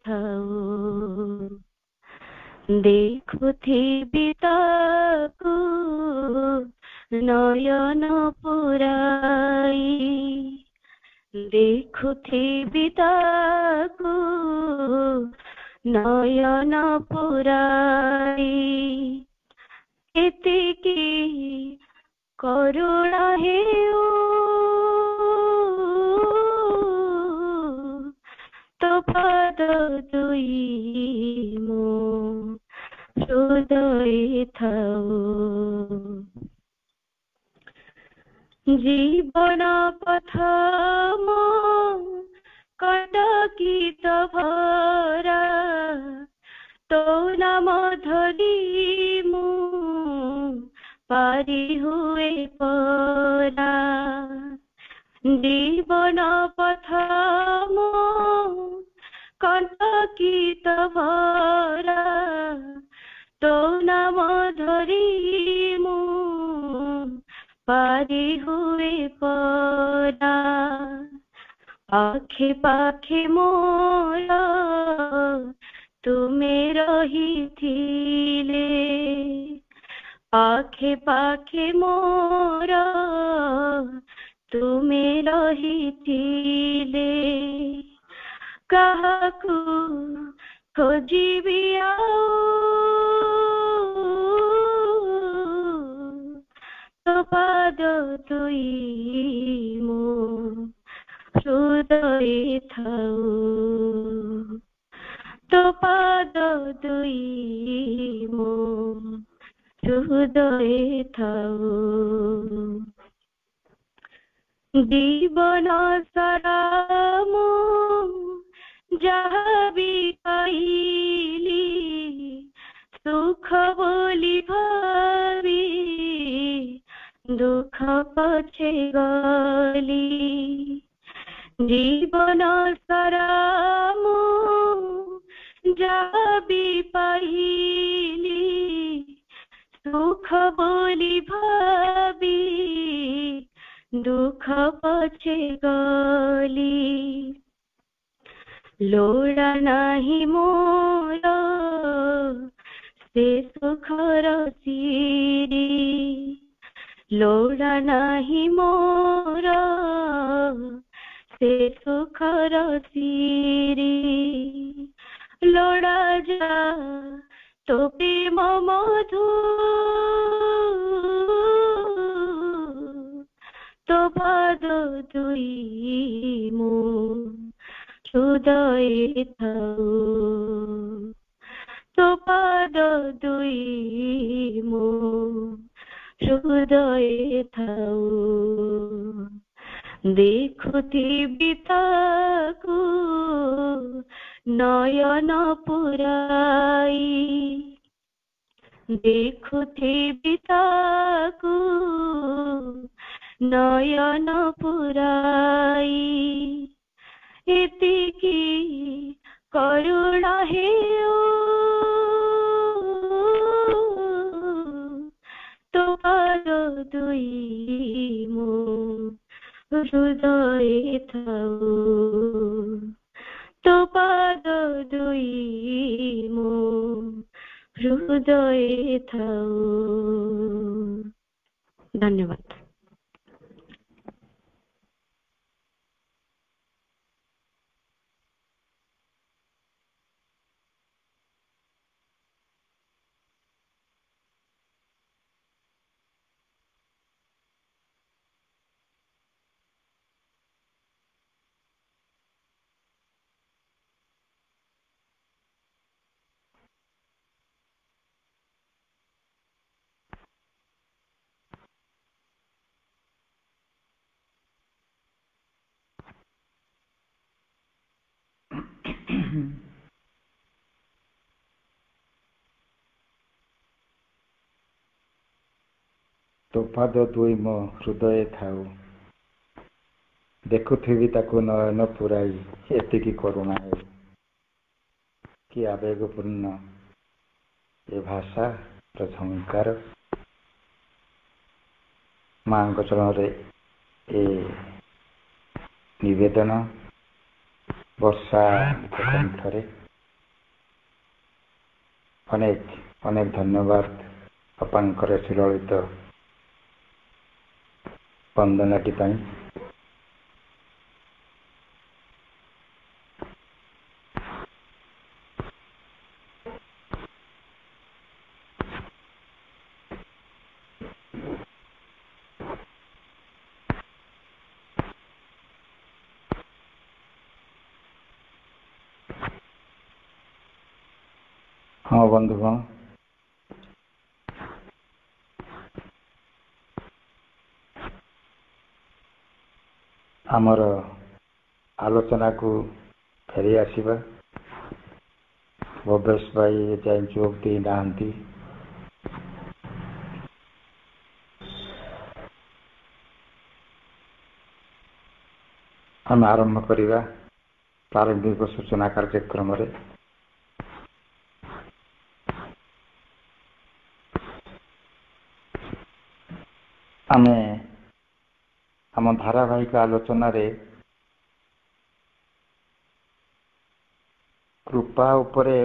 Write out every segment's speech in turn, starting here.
ଥାଉ ଦେଖୁଥିବି ତାକୁ ନୟନ ପୁରାଇ ଦେଖୁଥିବି ତାକୁ ନୟନ ପୁରାଇ ଏତିକି କରୁଣା ହେଉ ତୋ ପାଦ ଦୁଇ ମୋ ହୃଦୟ ଥାଉ ଜୀବନ ପଥ ମୋ କଟକିତ ଭରା ତୋ ନାମ ଧରି ମୁଁ ପାରି ହୁଏ ପରା জীবন পথ মো কণ্টকিত ভরা তো নাম ধরি মু পারি হুয়ে পরা পাখে পাখে মোর তুমি রহিছিলে পাখে পাখে মোর তুমি রহিছিলে কাহাকু খোজিবি আউ তো পাদ তুই মো হৃদয় থাউ তো পাদ তুই মো হৃদয় থাউ জীবন সারা মো যাহা বি পাইলি সুখ বলি ভাবি দুঃখ পছে গলি জীবন সারা মো যাহা বি পাইলি সুখ বলি ভাবি দুঃখ পছে গলি লোড়া নাহি মোর সে সুখর সিরি লোড়া নাহি মোর সে সুখর সিরি লোড়া যা তো প্রেম মধু তো পাদ তুই মো হৃদয় থাউ তো পাদ তুই মো হৃদয় থাউ দেখুথিবি তাকু নয়ন পুরাই দেখুথিবি তাকু নয়ন পুরাই এতিকি করুণা হেউ তো পাদ দুই মো হৃদয় থাউ তো পাদ দুই মো হৃদয় থাউ ধন্যবাদ ତୋ ପାଦ ଦୁଇ ମୋ ହୃଦୟ ଥାଉ ଦେଖୁଥିବି ତାକୁ ନୟନ ପୁରାଇ ଏତିକି କରୁଣା ହେଉ କି ଆବେଗପୂର୍ଣ୍ଣ ଏ ଭାଷାର ଝଙ୍କାର ମାଙ୍କ ଚରଣରେ ଏ ନିବେଦନ ବର୍ଷା କଣ୍ଠରେ ଅନେକ ଅନେକ ଧନ୍ୟବାଦ ବାପାଙ୍କର ସୁଲଳିତ ବନ୍ଦନାଟି ପାଇଁ। ହଁ ବନ୍ଧୁଗଣ, ଆମର ଆଲୋଚନାକୁ ଫେରି ଆସିବା। ଭବେଶ ଭାଇ ଯାଇ ଯୋଗ ଦେଇନାହାନ୍ତି। ଆମେ ଆରମ୍ଭ କରିବା ପ୍ରାରମ୍ଭିକ ସୂଚନା କାର୍ଯ୍ୟକ୍ରମରେ। ଆମେ ଆମ ଧାରାବାହିକ ଆଲୋଚନାରେ କୃପା ଉପରେ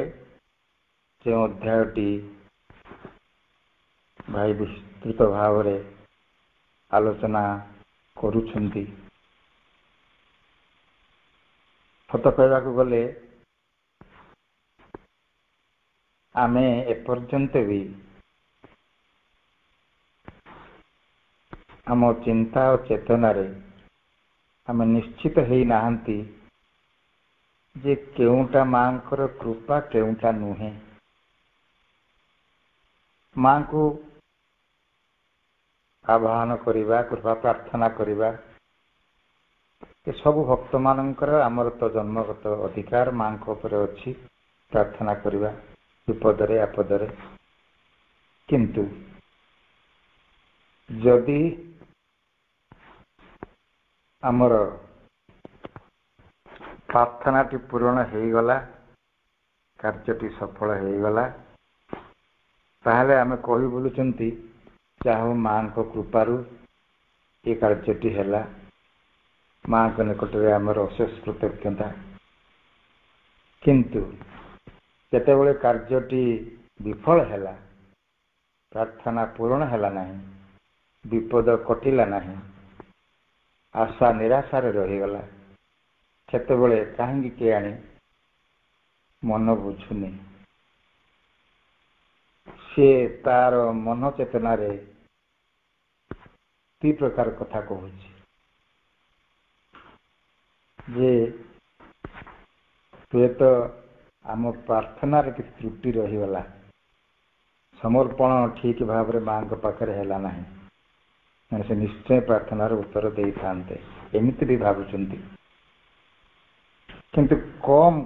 ଯେଉଁ ଅଧ୍ୟାୟଟି ଭାଇ ବିସ୍ତୃତ ଭାବରେ ଆଲୋଚନା କରୁଛନ୍ତି, ସତ କହିବାକୁ ଗଲେ ଆମେ ଏପର୍ଯ୍ୟନ୍ତ ବି ଆମ ଚିନ୍ତା ଓ ଚେତନାରେ ଆମେ ନିଶ୍ଚିତ ହେଇନାହାନ୍ତି ଯେ କେଉଁଟା ମାଙ୍କର କୃପା, କେଉଁଟା ନୁହେଁ। ମାଙ୍କୁ ଆହ୍ୱାନ କରିବା, କୃପା ପ୍ରାର୍ଥନା କରିବା, ଏସବୁ ଭକ୍ତମାନଙ୍କର ଆମର ତ ଜନ୍ମଗତ ଅଧିକାର ମାଙ୍କ ଉପରେ ଅଛି ପ୍ରାର୍ଥନା କରିବା ବିପଦରେ ଆପଦରେ। କିନ୍ତୁ ଯଦି ଆମର ପ୍ରାର୍ଥନାଟି ପୂରଣ ହେଇଗଲା, କାର୍ଯ୍ୟଟି ସଫଳ ହେଇଗଲା, ତାହେଲେ ଆମେ କହି ବୁଲୁଛନ୍ତି ଯାହା ହଉ ମାଙ୍କ କୃପାରୁ ଏ କାର୍ଯ୍ୟଟି ହେଲା, ମାଙ୍କ ନିକଟରେ ଆମର ଅଶେଷ କୃତଜ୍ଞତା। କିନ୍ତୁ ଯେତେବେଳେ କାର୍ଯ୍ୟଟି ବିଫଳ ହେଲା, ପ୍ରାର୍ଥନା ପୂରଣ ହେଲା ନାହିଁ, ବିପଦ କଟିଲା ନାହିଁ, ଆଶା ନିରାଶାରେ ରହିଗଲା, ସେତେବେଳେ କାହିଁକି କେଜାଣି ମନ ବୁଝୁନି। ସେ ତାର ମନ ଚେତନାରେ ଦୁଇ ପ୍ରକାର କଥା କହୁଛି ଯେ ହୁଏତ ଆମ ପ୍ରାର୍ଥନାରେ କିଛି ତ୍ରୁଟି ରହିଗଲା, ସମର୍ପଣ ଠିକ ଭାବରେ ମାଙ୍କ ପାଖରେ ହେଲା ନାହିଁ, ସେ ନିଶ୍ଚୟ ପ୍ରାର୍ଥନାର ଉତ୍ତର ଦେଇଥାନ୍ତେ, ଏମିତି ବି ଭାବୁଛନ୍ତି। କିନ୍ତୁ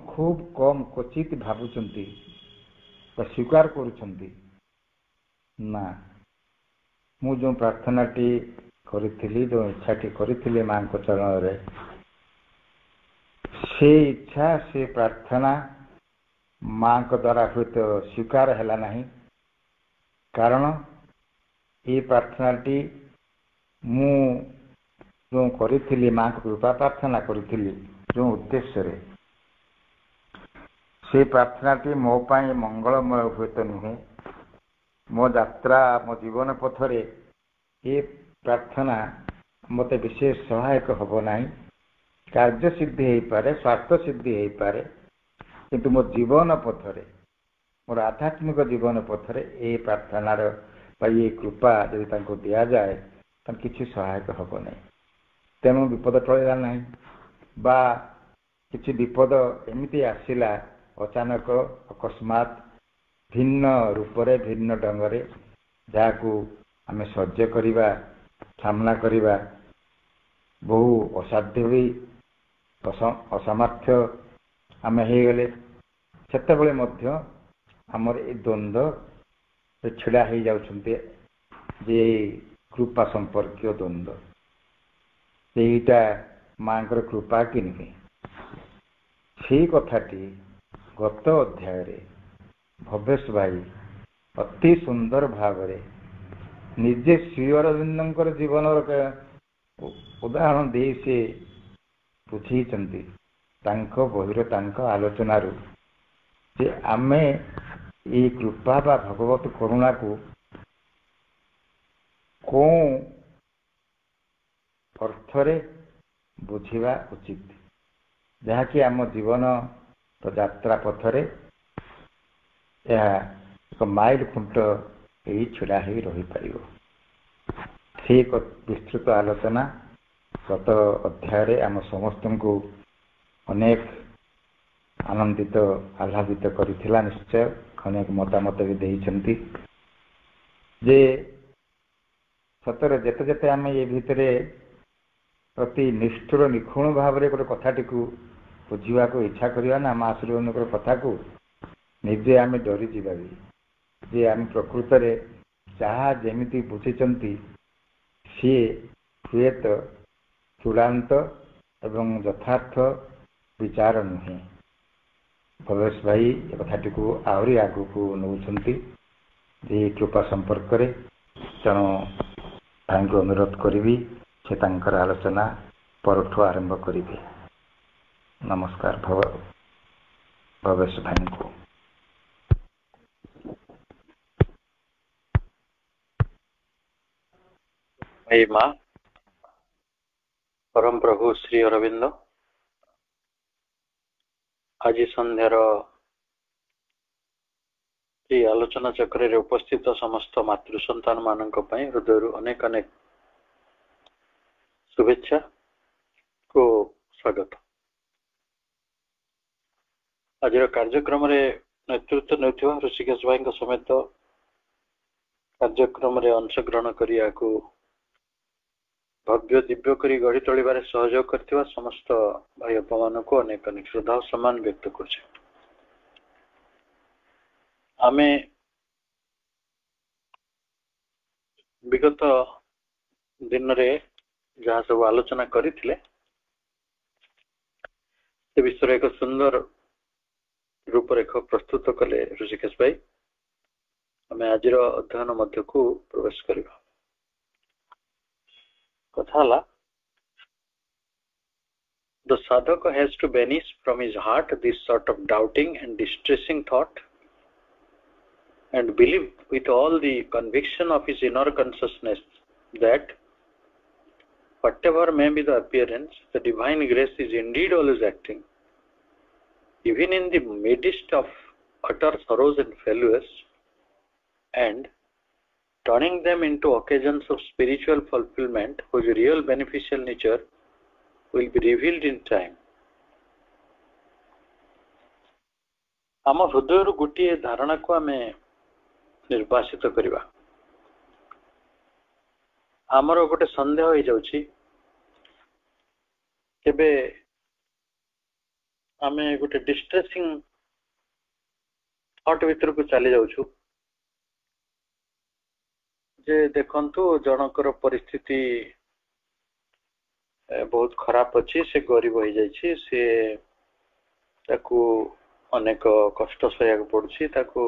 ଖୁବ କମ କ୍ୱଚିତ ଭାବୁଛନ୍ତି ବା ସ୍ୱୀକାର କରୁଛନ୍ତି, ନା ମୁଁ ଯେଉଁ ପ୍ରାର୍ଥନାଟି କରିଥିଲି, ଯେଉଁ ଇଚ୍ଛାଟି କରିଥିଲି ମାଙ୍କ ଚରଣରେ, ସେ ଇଚ୍ଛା, ସେ ପ୍ରାର୍ଥନା ମାଙ୍କ ଦ୍ୱାରା ହୁଏତ ସ୍ୱୀକାର ହେଲା ନାହିଁ। କାରଣ ଏ ପ୍ରାର୍ଥନାଟି ମୁଁ ଯେଉଁ କରିଥିଲି, ମାଙ୍କ କୃପା ପ୍ରାର୍ଥନା କରିଥିଲି ଯେଉଁ ଉଦ୍ଦେଶ୍ୟରେ, ସେ ପ୍ରାର୍ଥନାଟି ମୋ ପାଇଁ ମଙ୍ଗଳମୟ ହୁଏତ ନୁହେଁ। ମୋ ଯାତ୍ରା, ମୋ ଜୀବନ ପଥରେ ଏ ପ୍ରାର୍ଥନା ମୋତେ ବିଶେଷ ସହାୟକ ହେବ ନାହିଁ। କାର୍ଯ୍ୟ ସିଦ୍ଧି ହେଇପାରେ, ସ୍ୱାର୍ଥ ସିଦ୍ଧି ହେଇପାରେ, କିନ୍ତୁ ମୋ ଜୀବନ ପଥରେ, ମୋର ଆଧ୍ୟାତ୍ମିକ ଜୀବନ ପଥରେ ଏହି ପ୍ରାର୍ଥନାର ବା ଏ କୃପା ଯଦି ତାଙ୍କୁ ଦିଆଯାଏ ତାହେଲେ କିଛି ସହାୟକ ହେବ ନାହିଁ। ତେଣୁ ବିପଦ ଟଳିଲା ନାହିଁ, ବା କିଛି ବିପଦ ଏମିତି ଆସିଲା ଅଚାନକ, ଅକସ୍ମାତ, ଭିନ୍ନ ରୂପରେ, ଭିନ୍ନ ଢଙ୍ଗରେ, ଯାହାକୁ ଆମେ ସହ୍ୟ କରିବା, ସାମ୍ନା କରିବା ବହୁ ଅସାଧ୍ୟ ବି, ଅସାମର୍ଥ୍ୟ ଆମେ ହେଇଗଲେ, ସେତେବେଳେ ମଧ୍ୟ ଆମର ଏ ଦ୍ୱନ୍ଦ୍ୱ ଛିଡ଼ା ହେଇଯାଉଛନ୍ତି ଯେ କୃପା ସମ୍ପର୍କୀୟ ଦ୍ୱନ୍ଦ୍ୱ, ସେଇଟା ମାଙ୍କର କୃପା କି ନୁହେଁ। ସେଇ କଥାଟି ଗତ ଅଧ୍ୟାୟରେ ଭବେଶ ଭାଇ ଅତି ସୁନ୍ଦର ଭାବରେ ନିଜେ ଶ୍ରୀ ଅରବିନ୍ଦଙ୍କର ଜୀବନର ଉଦାହରଣ ଦେଇ ସେ ବୁଝେଇଛନ୍ତି ତାଙ୍କ ବହିର ତାଙ୍କ ଆଲୋଚନାରୁ ଯେ ଆମେ ଏଇ କୃପା ବା ଭଗବତ କରୁଣାକୁ କୋଉ ଅର୍ଥରେ ବୁଝିବା ଉଚିତ, ଯାହାକି ଆମ ଜୀବନ ଯାତ୍ରା ପଥରେ ଏହା ଏକ ମାଇଲ ଖୁଣ୍ଟ ହେଇ ଛିଡ଼ା ହୋଇ ରହିପାରିବ। ସେ ଏକ ବିସ୍ତୃତ ଆଲୋଚନା ଗତ ଅଧ୍ୟାୟରେ ଆମ ସମସ୍ତଙ୍କୁ ଅନେକ ଆନନ୍ଦିତ ଆହ୍ଲାଦିତ କରିଥିଲା। ନିଶ୍ଚୟ ଅନେକ ମତାମତ ବି ଦେଇଛନ୍ତି ଯେ ସତରେ ଯେତେ ଯେତେ ଆମେ ଏ ଭିତରେ ଅତି ନିଷ୍ଠୁର ନିଖୁଣ ଭାବରେ ଗୋଟେ କଥାଟିକୁ ବୁଝିବାକୁ ଇଚ୍ଛା କରିବା ନା ମା ଶ୍ରୀଙ୍କର କଥାକୁ, ନିଜେ ଆମେ ଡରିଯିବା ବି ଯେ ଆମେ ପ୍ରକୃତରେ ଯାହା ଯେମିତି ବୁଝିଛନ୍ତି ସିଏ ହୁଏତ ଚୂଡ଼ାନ୍ତ ଏବଂ ଯଥାର୍ଥ ବିଚାର ନୁହେଁ। ଭବେଶ ଭାଇ ଏ କଥାଟିକୁ ଆହୁରି ଆଗକୁ ନେଉଛନ୍ତି ଯେ କୃପା ସମ୍ପର୍କରେ। ତେଣୁ ଭାଇଙ୍କୁ ଅନୁରୋଧ କରିବି ସେ ତାଙ୍କର ଆଲୋଚନା ପରଠୁ ଆରମ୍ଭ କରିବେ। ନମସ୍କାର ଭବେଶ ଭାଇଙ୍କୁ। महिमा परम प्रभु श्री अरविंद आज संध्यार आलोचना चक्र उपस्थित समस्त मातृ संतान मान हृदय अनेक अनेक शुभेच्छा को स्वागत। आज कार्यक्रम नेतृत्व नेउथिबा ऋषिकेश भाई समेत कार्यक्रम अंशग्रहण करिया को भव्य दिव्य करी गढ़ी तोलिबारे सहयोग करथिबा समस्त भाई अपमान को अनेक अनेक श्रद्धा और सम्मान व्यक्त करछे। आमे विगत दिन रे जहाँ सब आलोचना करिथिले से विषय एक सुंदर रूपरेख प्रस्तुत कले ऋषिकेश भाई। आमे आज अध्ययन मध्य को प्रवेश करिबा। कथाला The sadhaka has to banish from his heart this sort of doubting and distressing thought and believe with all the conviction of his inner consciousness that whatever may be the appearance, the divine grace is indeed always acting. Even in the midst of utter sorrows and failures, and turning them into occasions of spiritual fulfillment whose real beneficial nature will be revealed in time. आम हृदय गोटे धारणा को आम निर्वासित करवा। आमर गोटे संदेह हो जाउछि केबे आमे गोटे डिस्ट्रेसिंग थॉट भीतर को चली जाउछु जे देखंतु जनकर परिस्थिति बहुत खराब अच्छी, से गरीब हो जाइए, से ताकू अनेक कष्ट सहया पड़ुछि, ताकू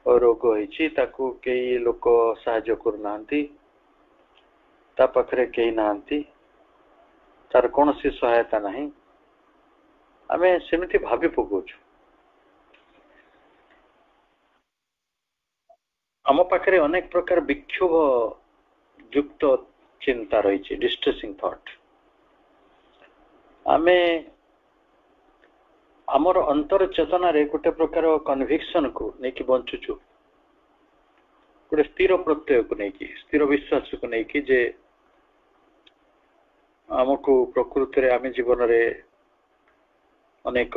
रोग होइछि, ताकू कई लोक साहाय्य करनांती, ता पाखरे कई नांती, तार कोनोसी सहायता नहीं। आमे सेमिति भाबी पकोछु। आम पाखरे अनेक प्रकार विक्षोभ युक्त चिंता रही, डिस्ट्रेसिंग थॉट। आमे आमर अंतर चेतना रे गोटे प्रकार कन्विक्शन को लेकिन बंचुचु, गोटे स्थिर प्रत्यय को लेकिन, स्थिर विश्वास को लेकिन जे आमको प्रकृति रे आमे जीवन रे अनेक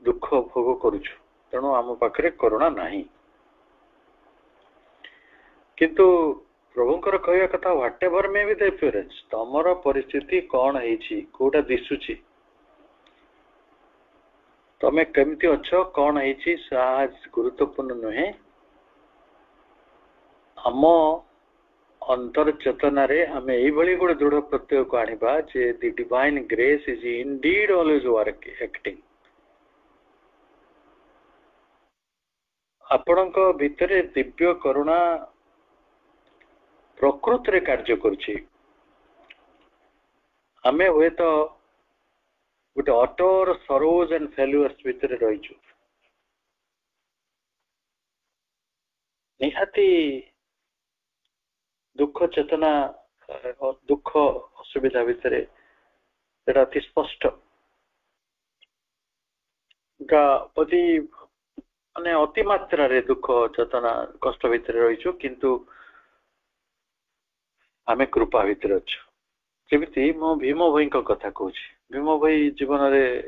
दुख भोग करूछु, तेणु आम पाखरे करुणा नहीं। किंतु प्रभुंकर कहया कथा what ever may be the appearance, तमर परिस्थिति कौन है, कोटा दिशुची, तमे केमती अच्छो कौन है, गुरुत्वपूर्ण नुहे। आम अंतर चेतना रे आमे एई भली गोटे दृढ़ प्रत्यय को आनिबा जे the divine grace is indeed always work acting. आपणक भितरे दिव्य करुणा प्रकृति रे कार्य करछि। आमे हुए तो गोटे अटर सरोज एंड फेल्युअर्स भितर रही निहाती दुख चेतना दुख असुविधा भितर अति स्पष्ट अति माने अति मात्रा रे दुख चेतना कष्ट भितर रही किंतु आमे कृपा भितर अच्छु जमी मो भीम भाई कथा कहूँ भीम भाई जीवन में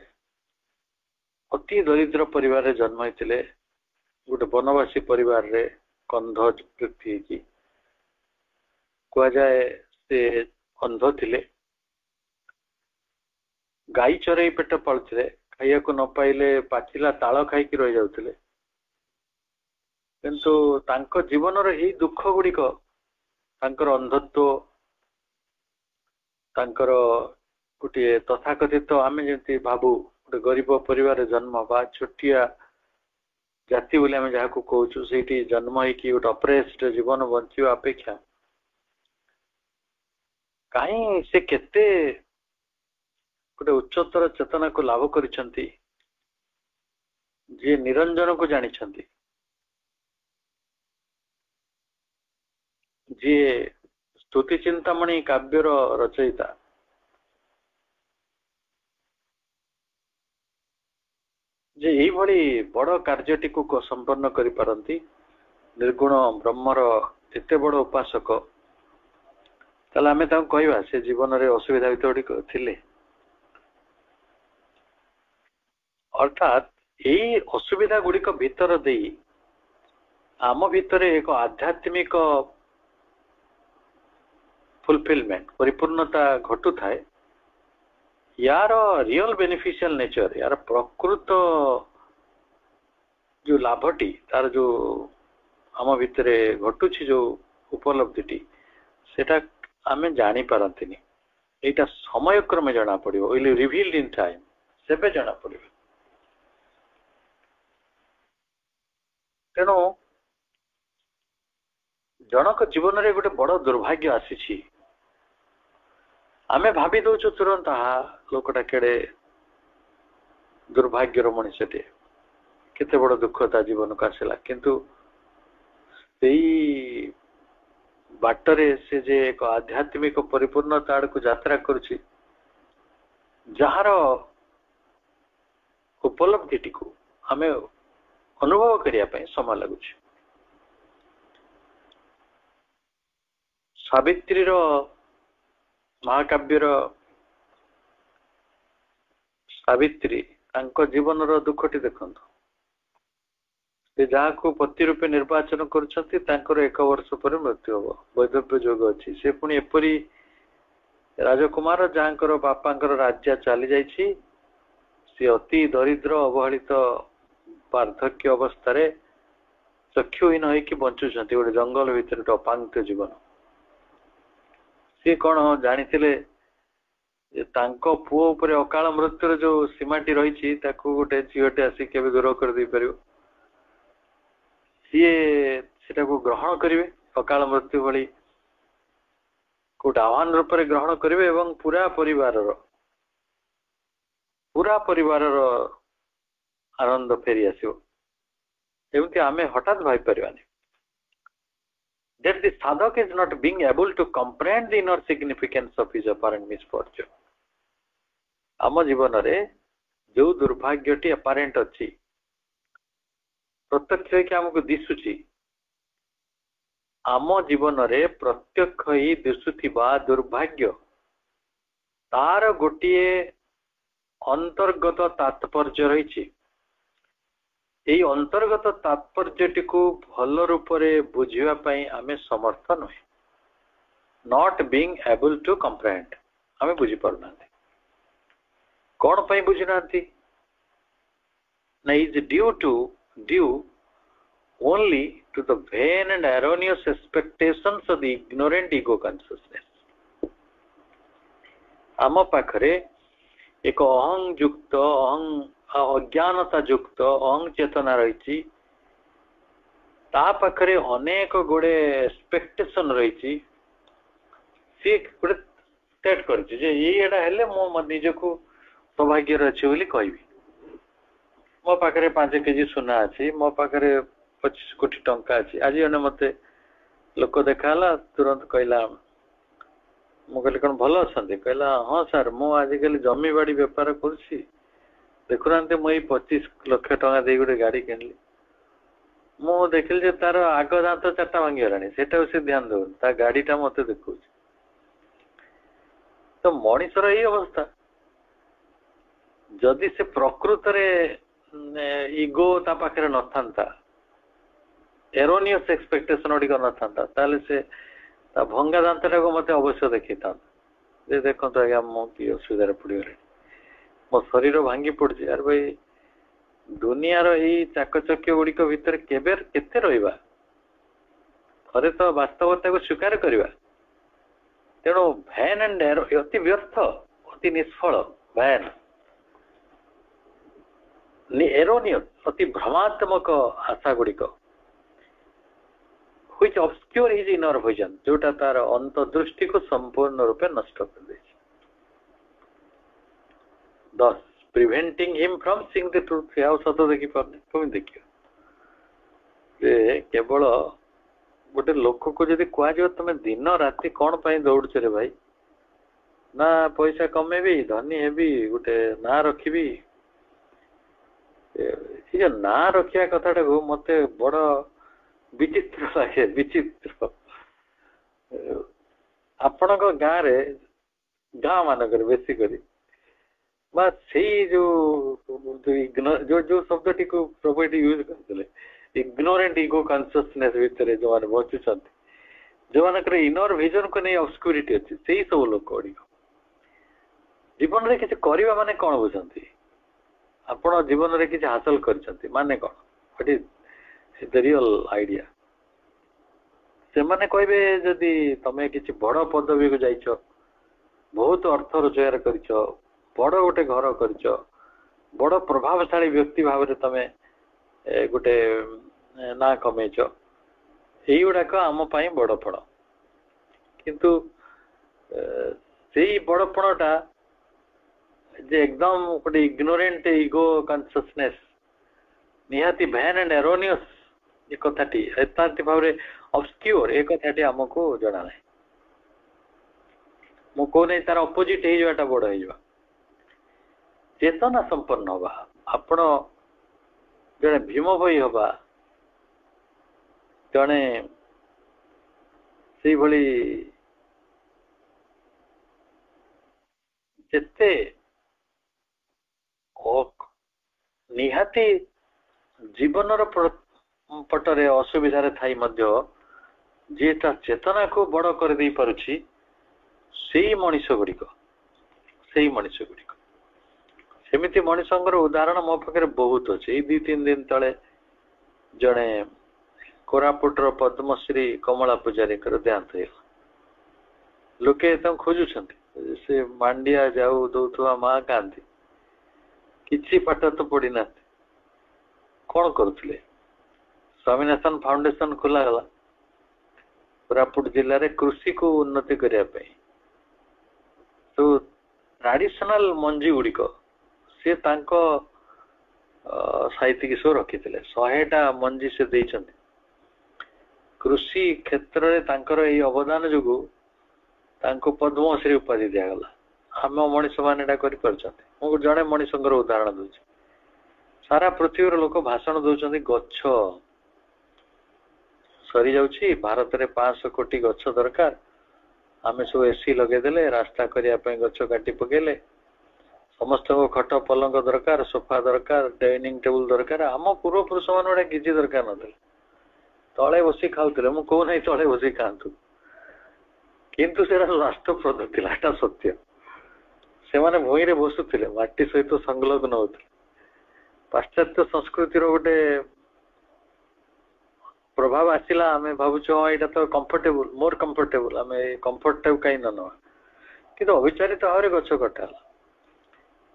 अति दरिद्र परिवार जन्म होते गोटे वनवासी परिवार रे कंध व्यक्ति कह जाए से अंध थिले गाई चरई पेट पालुले खाइया को न पाइले पाचिला ताल खाई रही जाते किंतु तांको जीवन रे दुख गुड़िक तांकर अंधत्व तांकर गोटे तथाकथित आम जमी भावु गोटे गरीब परिवार जन्म बा छोटिया जाति बोली आम जहाँ कहूँ से जन्म हो गोटे अप्रेस्ड जीवन बंचा अपेक्षा कहीं से केते गोटे उच्चतर चेतना को लाभ करिसेंती जे निरंजन को जानिछंती जे स्तुति चिंतामणि काव्यर रचयिता जे यही भली बड़ कार्यटी को संपन्न करि पारंती निर्गुण ब्रह्मर एते बड़ उपासक ताले आमे तां कहवा से जीवन रे असुविधा भितर थिले अर्थात यही असुविधा गुड़िक भीतर देई आम भितर एक आध्यात्मिक फुलफिलमेंट परिपूर्णता घटू थाए यार रियल बेनिफिशियल नेचर यार प्रकृत जो लाभटी तार जो आम भितर घटुची जो उपलब्धिटी सेटा आमे जानी पारंतिनी एटा समय क्रमे जाना पड़िबो विल रिवील्ड इन टाइम सेबे जाना पड़िबो तेणु जनक जीवन रे गोटे बड़ दुर्भाग्य आसी आमे भाभी दौचु तुरंत हा लोकटा केड़े दुर्भाग्यर मनुष्यटे केते बड़ दुखता जीवन को आसला किंतु सेई बाटरे से जे एक आध्यात्मिक परिपूर्णता को यात्रा करुछि जार उपलब्धिटी को हमें अनुभव करिया पई समय लगुछि सावित्री महाकाव्यर सावित्री जीवन दुखटी देखंतु से जहाँ को पति रूपे निर्वाचन कर एक वर्ष पर मृत्यु हम वैधव्य जोग अच्छी से पुणी एपरी राजकुमार जहाँ बापांकर राज्य चली जाइए सी अति दरिद्र अवहेलित वार्धक्य अवस्था चक्षुहीन होकर बंचुंट गोटे जंगल भितर गोटे अपांक्त्य जीवन सी कौन जानी पुओ उपर अकाल मृत्युर जो सीमाटी रही गोटे झीटे आसिक के दूर कर दे पार सी से ग्रहण करेंगे अकाल मृत्यु भली गोटे आह्वान रूप से ग्रहण करेंगे और पूरा परिवार आनंद फेरी आसो एमती आम हठात भाई पारानी that the sadhak is not being able to comprehend the inner significance of his apparent misfortune आम जीवन रे जो दुर्भाग्यटी apparent अच्छी प्रत्यक्ष आमको दिशुची आम जीवन रे प्रत्यक्ष ही दिशुथिबा दुर्भाग्य तार गोटिए अंतर्गत तात्पर्य रही अंतर्गत तात्पर्यटी को भल रूप से बुझापी आम समर्थ नुहे नॉट बीइंग एबल टू कंप्रेहेंड आम बुझी पारना कौन पाई बुझीना ना is due only to the vain and erroneous expectations of the ignorant ego consciousness आम पाखरे एक अहं युक्त अज्ञानता युक्त अहं चेतना रही पाखरे अनेक गुड़े एक्सपेक्टेशन रही सी गोटे सेट कर मो निजक सौभाग्य अच्छी बोली कहबी मो पाखे 5 केजी सुना अच्छी मो पाखे 25 कोटी टंका अच्छी आज जन मत लोक देखा तुरंत कहला मु कहली कौन भल अच्छा कहला हाँ सर मु आजिकल जमी बाड़ी बेपार करुच्ची देखुना मुझे 25 लाख टका दे गोटे गाड़ी किनली मु देखिली तार आग दांत 4टा भांगीगलानी सेटा से ध्यान दौन ता गाड़ीटा मत देखु तो मनीषर यही अवस्था जदि से प्रकृत इगो ता पाखे न था एरोनियस एक्सपेक्टेशन गुड़िक न था से भंगा दांतटा को मत अवश्य देखी था देखो आज्ञा मो कि असुविधा पड़गले मो शरीर भांगी पड़ी यार भाई दुनियार यही चाकचक्य गुड़िक भितर केते रहिबा थे तो वास्तवता को स्वीकार करवा तेणु भैन एंड अति व्यर्थ अति निष्फल भैन एरोनियस अति भ्रमात्मक आशा गुड़िक which obscure his inner vision जोटा तार अंतर्दृष्टि को संपूर्ण रूपे नष्ट कर दे thus preventing him from seeing the truth या सत देखि पारने कमी देखियो जे केवल गोटे लोक को जदि कह जाओ तुम दिन राति कौन पाई दौड़छ रे भाई ना पैसा कमेबी धनी हेबी गोटे ना रखिबी ये ना रखिया कथाटा को मते बड़ विचित्र लगे विचित्र आपण गाँव रे गाँ मानक बेसी करी से जो शब्द टी को प्रभु यूज करते इग्नोरेंट इगो कॉन्शियसनेस भितर जो मैंने बचुं जो मान इनर विजन को नहीं ऑब्स्क्यूरिटी अच्छी से ही सब लोक गुड़िक जीवन में किसी करवा माने कौन बुझाती आपण जीवन में किसी हासिल कर माने कौन what is the real idea से माने कहबे जदि तमे किसी बड़ पदवी को जाइछ बहुत अर्थ रोजगार करिछ बड़ गोटे घर करिछ बड़ प्रभावशाली व्यक्ति भाव में तमे गोटे ना कमेच यही गुड़ाक आम बड़ फल किंतु से बड़पणटा जे एकदम गोटे इग्नोरेंट इगो कॉन्शियसनेस निहाती भैन एंड एरोनियस ये कथाटी एतांति भाव में ऑब्स्क्योर एक कथाटी आमको जना ना मु कहूनी तार अपोजिट होटा बड़ हो चेतना संपन्न हवा आपण जड़े भीम भई हवा जड़े से भली जेते निहाती जीवन पटरे असुविधा थाई जे चेतना को बड़ कर दे पारुछि सेही मनीष गुड़िक सेमिति मनीषर उदाहरण मो पाखे बहुत अच्छे 2-3 दिन तले जड़े कोरापुटर पद्मश्री कमला पूजारी देहांत हो लोके खोजुंट से मांडिया जाऊ दौथुआ माँ कहती किसी पाठ तो पढ़ी ना कौन करुले स्वामीनाथन फाउंडेशन खोला गला कोरापुट जिले में कृषि को उन्नति करने तो ट्रेडिशनल मंजी गुड़िक सी साहित्य सब रखी 100टा मंजी से देइछन्ति कृषि क्षेत्र में यही अवदान जो पद्मश्री उपाधि दिगला आम मनीष मैंने कर जड़े मनीष उदाहरण दूसरी सारा पृथ्वी लोक भाषण दौरान गछ सरी जाउछि भारत में 500 कोटी गछ दरकार आम सब एसी लगेदेले रास्ता करने गछ काटी पकेले समस्त को खट पलंग दरकार सोफा दरकार डाइनिंग टेबुल दरकार आम पूर्व पुरुष मान किसी दरकार ना तले बसी खाऊले मु कहू ना तले बसी खातु किंतु से राष्ट्रप्रद था सत्य से माने भूई रे बसुले माटी सहित संलग्न होते पाश्चात्य संस्कृति गोटे प्रभाव आसला आम भावुच यहाँ तो कंफर्टेबल मोर कंफर्टेबल आम कंफर्ट कहीं न ना कि अविचारित भाव में गछ कटा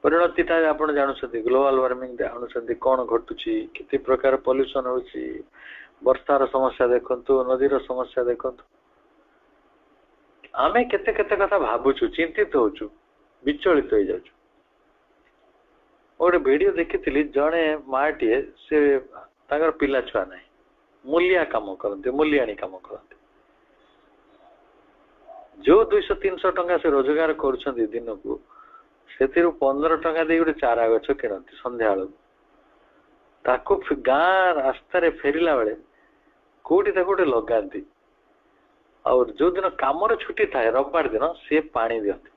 परिणतिटा आप जानते ग्लोबल वार्मिंग जानते कौन घटुची किति प्रकार पॉल्यूशन होची वर्षार समस्या देखंतु नदीर समस्या देखंतु आमे केते केते कथा भाबुछु चिंतित होछु विचलित हो जाउछु गोटे वीडियो देखी जड़े माटीए से पिला छुआ ना मूलिया कम करते मूलियाणी कम करते जो 200-300 टंका से रोजगार कर दिन को से 15 टंका दे गोटे चारा गछ किणती संध्या ताको गाँ रास्तार फेरला बेले कोटी गोटे लगाती और जो दिन काम छुट्टी थाए रविवार दिन सी पानी दिखती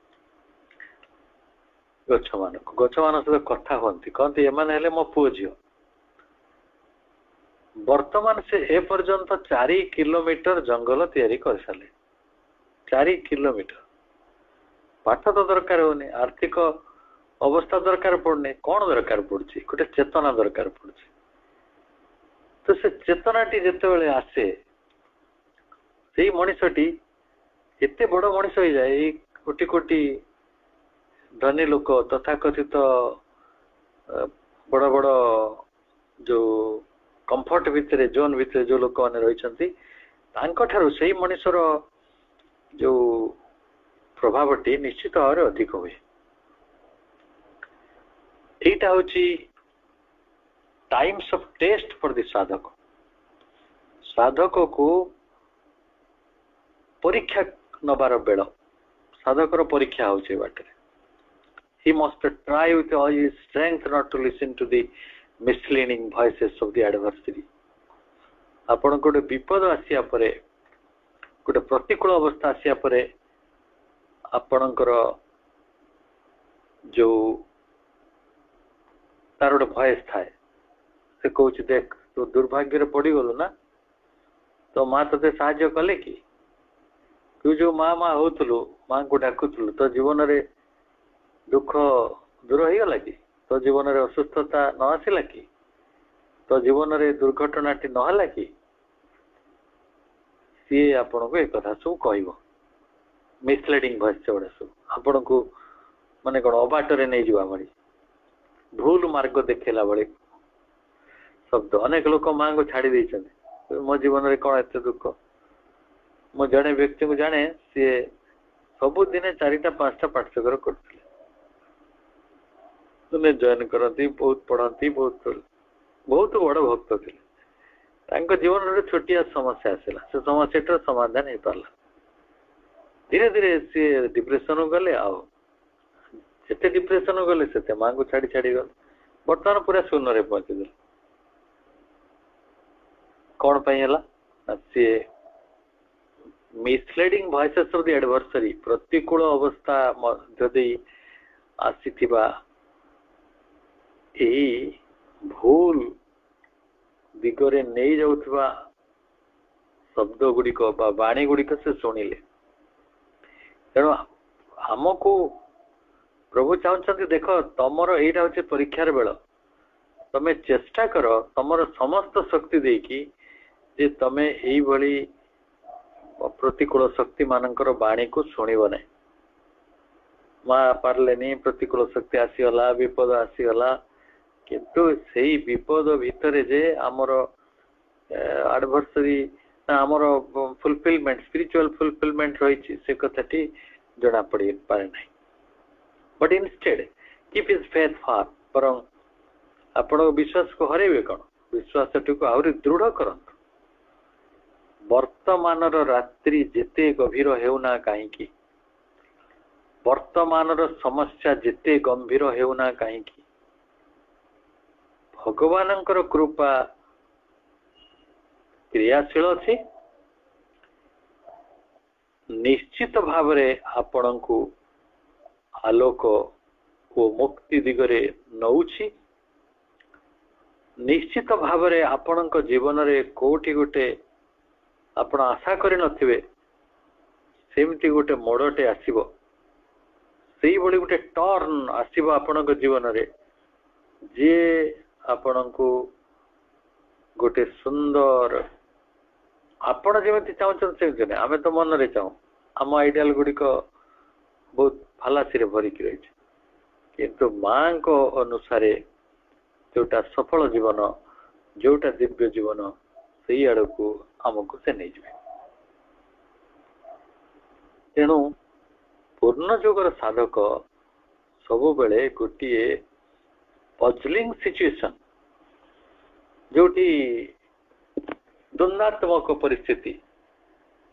गछ मान सहित कथा कहती कहती एमाने मो पुओ झील वर्तमान से ए पर्यंत 4 किलोमीटर जंगल तैयारी कर सारे 4 किलोमीटर पाठ तो दरकार होनी आर्थिक अवस्था दरकार पड़ने कौन दरकार पड़े गोटे चेतना दरकार पड़े तो से चेतनाटी जिते आसे से मनीषटी एते बड़ मनीष हो जाए कोटी कोटी धनी लोक तथाकथित बड़ बड़ जो कंफर्ट भितर जोन भितर जो लोक मैंने रही से मनीषर जो प्रभावटी निश्चित भाव में अधिक हुए यहीटा हूँ times of test for the साधक साधक को परीक्षा नबार बेल साधकर परीक्षा होचे बाटे he must try with all his strength not to listen to the misleading voices of the adversary आपण गोटे विपद आसिया परे गोटे प्रतिकूल अवस्था आसिया परे आपणकर जो तार गोटे भयस थाए से कौच देख तू दुर्भाग्य पड़ी गलु ना तो माँ ते साहाय्य कले कि तू जो माँ माँ होतलु माँ को डाकुलु तो जीवन रे दुख दूर हो गला कि तो जीवन रे असुस्थता न आसिला कि तो जीवन रे दुर्घटनाटी नहला कि सी आपण को एक कथा सब कह मिसलीडिंग भॉइस गुड़ा सब आपण को माने कौन अबाटर नहीं जावा भाई भूल मार्ग देखेला बड़े शब्द अनेक लोक माँ को छाड़ी देते मो जीवन रे कौन एत दुख मो जड़े व्यक्ति को जाने सी सबुदिन 4-5टा पाठ्यक्रम करते जॉइन करती बहुत पढ़ती बहुत बड़ भक्त थे जीवन में छोटिया समस्या आसला से समस्या समाधान हो पारा धीरे धीरे सी डिप्रेशन गले आते डिप्रेशन गले से माँ को छाड़ी छाड़ी गले बर्तमान पूरा शून्य पहुंचीदे कौन सी misleading voices of the adversary प्रतिकूल अवस्था मध्य आसीथिबा यही भूल दिगरे नहीं जाउथबा शब्द गुड़िक बाणी गुड़िक से शुणिले तेणु आमको प्रभु चाहते देख तमर यहीटा हूँ परीक्षार बेल तमें चेष्टा कर तमर समस्त शक्ति देकी जे तमें यही भली प्रतिकूल शक्ति मानकर बाणी को शुणव ना माँ पार्लेनी प्रतिकूल शक्ति आसीगला विपद आसीगला किंतु सेही विपद भितर जे आमर एडवर्सरी आमर फुलफिलमेंट स्पिरिचुअल फुलफिलमेंट रही से कथाटी जना पड़ी पारे ना but instead keep his faith far बरं आपण विश्वास को हरेबे कौन विश्वास को आहरी दृढ़ करंतु वर्तमान रात्रि जेते गभीर हेउना कहीं वर्तमान समस्या जेते गंभीर हेउना कहीं भगवानंकर कृपा क्रियाशील अच्छी निश्चित भाव आपण को आलोक ओ मुक्ति दिगरे नौछि निश्चित भाव आपण जीवन रे कोठी गोटे आपण आशा करि नथिबे सेमती गोटे मोड़टे आसीबो सेही बड़ी गोटे टर्न आसीबो आपण जीवन रे जे आपण को गोटे सुंदर आपण जेमती चाहूँ से आम तो मन रे चाहूँ आम आइडियाल गुड़िक बहुत फालासी रे भरिक रही किंतु माँ को अनुसार जोटा सफल जीवन जोटा दिव्य जीवन से आड़ को आमको से नहीं जाए तेणु पूर्ण जोगर साधक सब बेले गोटे puzzling situation जोटी द्वंद्वात्मक परिस्थिति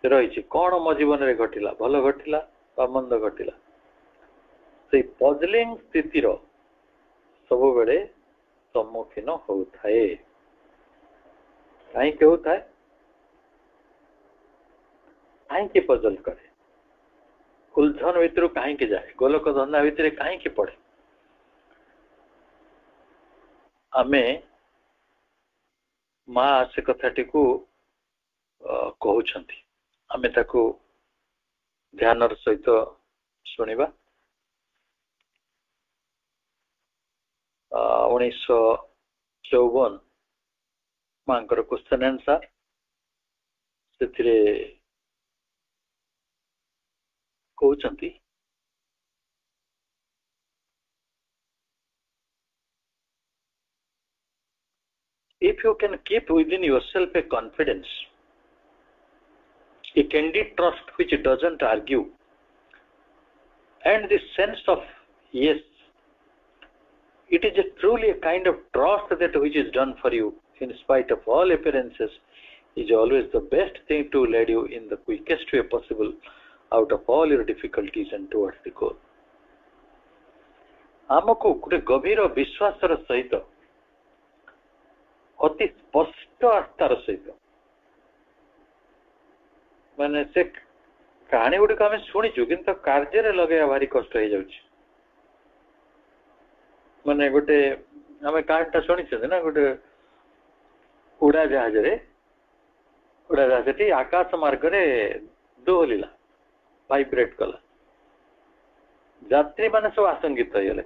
रही कौन मो जीवन में घटिला भल घटिला मंद घटिला से पजलिंग स्थितिर सब बेले सम्मुखीन होता है कहीं होता है कहीं पजल करे उलझन भितर कहीं जाए गोलक धंदा भितर कहीं पड़े आमे माँ से कथाटी को कहउछंती आमे ताको ध्यानर सहित सुनिबा 1954 मांकर क्वेश्चन आंसर से कहउछंती if you can keep within yourself a confidence, a candid trust which doesn't argue, and the sense of yes, it is truly a kind of trust that which is done for you in spite of all appearances is always the best thing to lead you in the quickest way possible out of all your difficulties and towards the goal. आमको गोटे गभीर विश्वासर सहित अति स्पष्ट आस्थार सहित माने से कहानी गुड़िक आम शुणीचु कि कार्य लगे भारी कष्ट हो जाउछि माने गोटे आम कहानीटा शुणी ना गोटे उड़ाजाहाज आकाश मार्ग दोहलिला वाइब्रेट कला यात्री माने सब आशंकित हो गले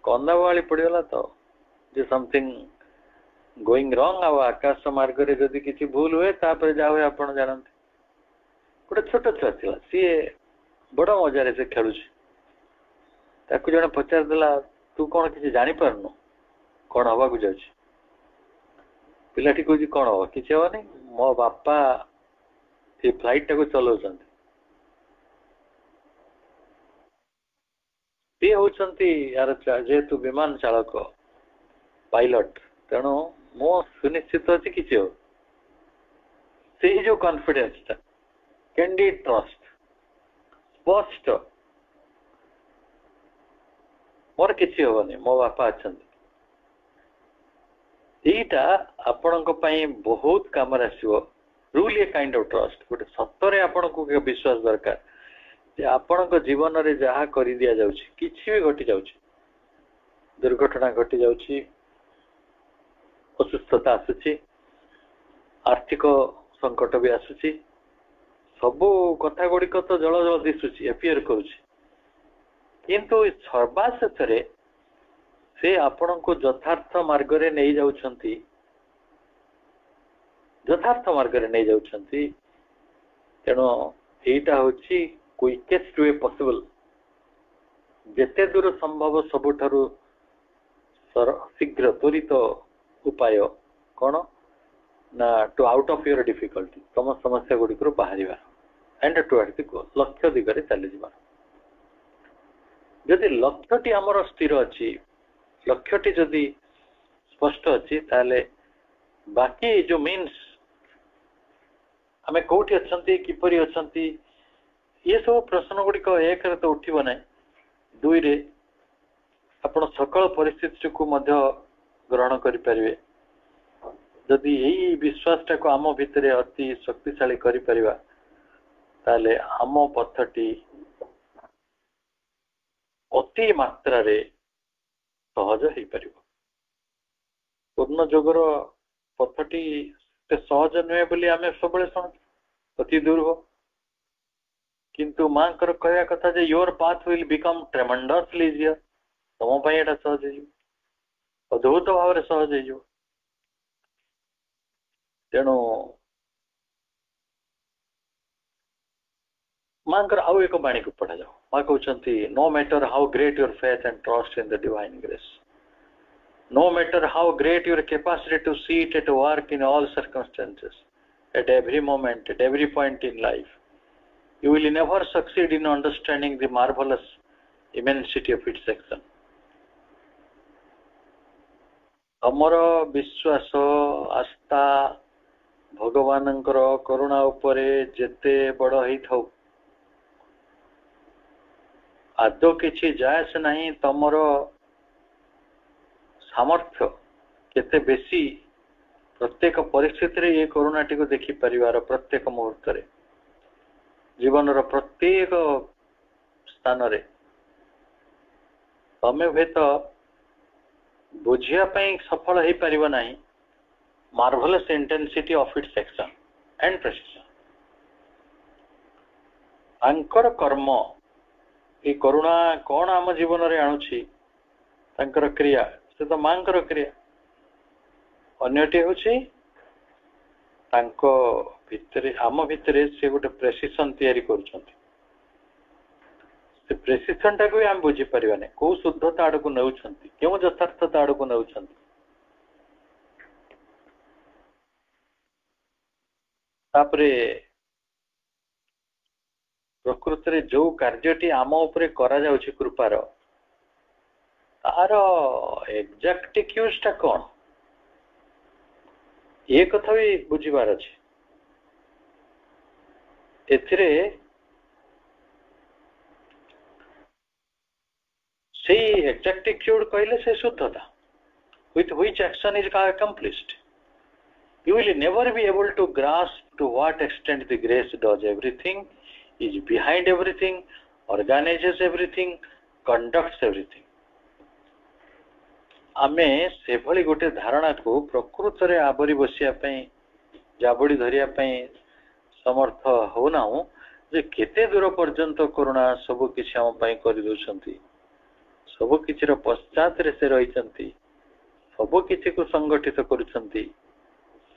कंदा वाली पड़गला तो जे समथिंग गोइंग रॉन्ग आकाश मार्ग रे जदि किसी भूल हुए तापर जा हुए आपण जानते गोटे छोट छुआ थी सी बड़ मजार से खेलु ताकू जने पचार देला तू कौन किसी जानी पारनु कौन हवा को जाउछि पिलाटी कहूँ कौन हम किसी हेनी मो बापा ये फ्लाइट टाक चलाउछंती सी होउछंती यार जेहेतु विमान चालक पायलट तेणु मो सुनिश्चित अच्छी किसी हो से जो कॉन्फिडेंस था कैंडिड ट्रस्ट स्पष्ट मोर किसी होनी मो बापा अच्छा यहीटा आपण बहुत काम आसो rule a kind of trust गोटे सतरे आपण को विश्वास दरकार जे आपण जीवन रे जहा कर दिया जाउछि किछि भी घटी जाउछि दुर्घटना घटी जाउछि असुस्थता आसुछि आर्थिक संकट भी आसुछि सबू कथा गुड़िक तो जल जल दिशुछि एपियर करुछि किंतु सर्वाशेष से आपण को यथार्थ मार्ग रे नहीं जाउछंती यथार्थ मार्ग रे नहीं जाउछंती तेणु एटा होछि क्विकेस्ट वे पॉसिबल जेते दूर संभव सबुठारु शीघ्र त्वरित उपाय कौन ना to out of your difficulty तुम समस्या गुड़िक बाहर एंड टुवर्ड द गोल लक्ष्य दिगरे चली जाबार जदि लक्ष्यटी आमर स्थिर अच्छी लक्ष्यटी जदि स्पष्ट अच्छी ताले बाकी जो मीन्स आमे कोठी अछंती किपरि अछंती ये सब प्रश्न गुड़िक एक रे तो उठिबो नै दुई रे आपण सकल परिस्थिति को मध्य ग्रहण करि परिबे जदि यही विश्वासटा को आम भितर अति शक्तिशाली करि परिबा ताले आम पथटी अति मात्रा रे सहज हो पार पूर्ण जोगर पथटी सहज नुहे बोली आम सब शुणु अति दूर हो किंतु माँ कहया कथा जे your path will become tremendously easier तुम पाई एटा सहज हो अद्भुत भाव में सहज हो तेणु माँ आउ एक बाणी को पढ़ा जाओ माँ कहते no matter how great your faith and trust in the divine grace no matter how great your capacity to see it at work in all circumstances at every moment at every point in life you will never succeed in understanding the marvelous immensity of its action. तमर विश्वास आस्था भगवानंकर करुणा उपरे जेते बड़ ही थाउ आदौ किछि जायस नहीं तमर सामर्थ्य केते बेसी प्रत्येक परिस्थिति रे ये करुणा टी को देखि परिवार प्रत्येक मुहूर्त रे जीवन रो प्रत्येक स्थान रे तमे भेत बुझिया पई सफल हे परिबो नाही marvelous intensity of its action and precision अंकर कर्म ये करुणा कौन आम जीवन रे आणुछि तांकर क्रिया से तो मांकर क्रिया अन्यटी होछि तांको भितरे आम भितरे से गोटे प्रेसिशन तैयारी करूछंती से प्रेसिशन टाको हम बुझी परिबाने को शुद्धता आडको नउछंती केउ यथार्थता आडको नउछंती तापरे प्रकृति रे जो कार्यटी आम उपरे करा जाउछि कृपार तार एग्जैक्ट एक्यूज टा कोन ये कथा भी बुझिबार अछि एथिरे से एग्जैक्ट एक्यूज कहले से शुद्धता with which action is accomplished you will never be able to grasp to what extent the grace does everything is behind everything organizes everything conducts everything आमे से भली गोटे धारणा को प्रकृत रे आबरी बसिया पई जाबड़ी धरिया पई समर्थ होना हूं जे केते दूर पर्यंत करुणा सब किछि हम पई करि दोछंती सब किछि रो पश्चात रे से रहिचंती सब किछि को संगठित करूछंती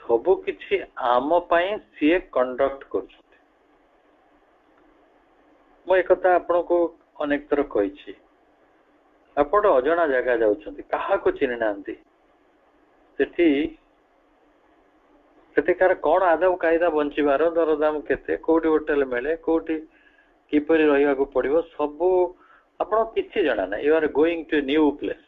सब किछि आम पई से कंडक्ट करूछंती मो एकता आपन को अनेक तरह कहिछि आपण अजणा जगह जाउछंती काहा को चिन्ह नांती सेठिकार कौन आदव कायदा बंचिबार दरदाम केते कोठी होटल मिले कोठी किपरि रहिया को पड़िबो सब आपण किछि जणा ना you are going to new place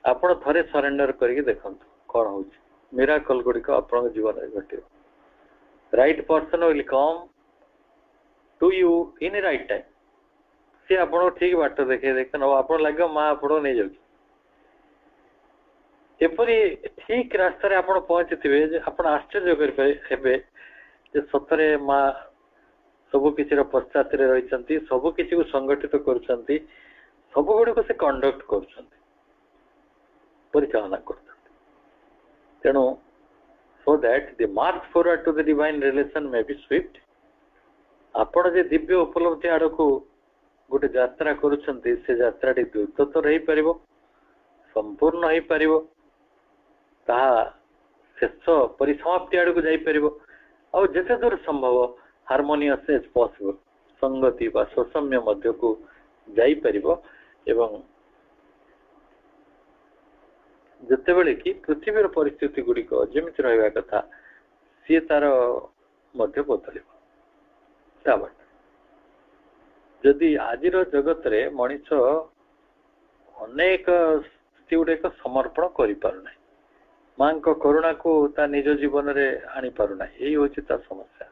आपण थरे सरेंडर करके देखंतु कोन होछि मिराकल गुडी को आपण जीवन रे घटियो right person will come to you in right time से आपण ठीक बाट देखे देख न आपण लागो मा आपण नै जाउ एपरी ठीक रास्ता रे आपण पहुंचथिबे जे आपण आश्चर्य कर हेबे जे सतरे मा सब किछि रो पश्चात रे रहिचंती सब किछि को संगठित करछंती सब गुडी को से कंडक्ट करछंती परिचालना करछंती तेनो so that the march forward to the divine relation may be swift आपण जे दिव्य उपलब्धि आडको गोटे यात्रा करूछंती से यात्रा टी द्रुत तो रही परिबो संपूर्ण होई परिबो ताहा शेष परिसमाप्ति आडको जाई परिबो और जेते दूर संभव हार्मोनियस एज पॉसिबल संगति बा स्वसम्य मध्य को जाई परिबो एवं जते बेले कि पृथ्वीर परिस्थिति गुडी को जेमिति रहबा कथा सी तार मध्य बदलिबो ताबट जदि आजिर जगत रे मनीष अनेक स्थिति गुडे को समर्पण करि पारु नै मां को करुणा को ता निज जीवन रे आनी पारु नै एही होछि ता समस्या